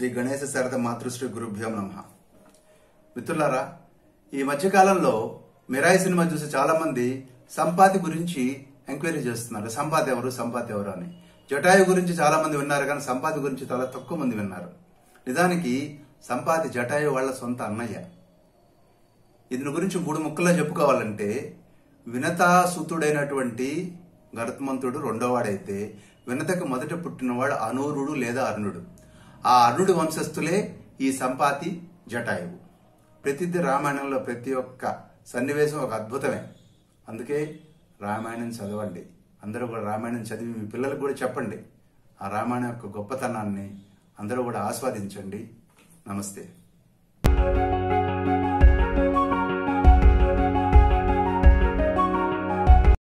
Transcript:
శ్రీ గణేశ శారద మాతృశ్రీ గురుభ్యో నమః. మిత్రులారా, ఈ మధ్యకాలంలో మిరాయి సినిమా చూసి చాలా మంది సంపాతి గురించి ఎంక్వైరీ చేస్తున్నారు. సంపాతి ఎవరు అని. జటాయు గురించి చాలా మంది విన్నారు, కానీ సంపాతి గురించి చాలా తక్కువ మంది విన్నారు. నిజానికి సంపాతి జటాయు వాళ్ళ సొంత అన్నయ్య. దీని గురించి 3 ముక్కల్లో చెప్పుకోవాలంటే, వినతాసుతుడైనటువంటి గరుత్మంతుడు రెండోవాడైతే, వినతకు మొదట పుట్టినవాడు అనూరుడు లేదా అర్ణుడు. ఆ అర్ణుడి వంశస్థులే ఈ సంపాతి జటాయువు. ప్రతిదీ రామాయణంలో ప్రతి ఒక్క సన్నివేశం ఒక అద్భుతమే. అందుకే రామాయణం చదవండి. అందరూ కూడా రామాయణం చదివి మీ పిల్లలకు కూడా చెప్పండి. ఆ రామాయణం యొక్క గొప్పతనాన్ని అందరూ కూడా ఆస్వాదించండి. నమస్తే.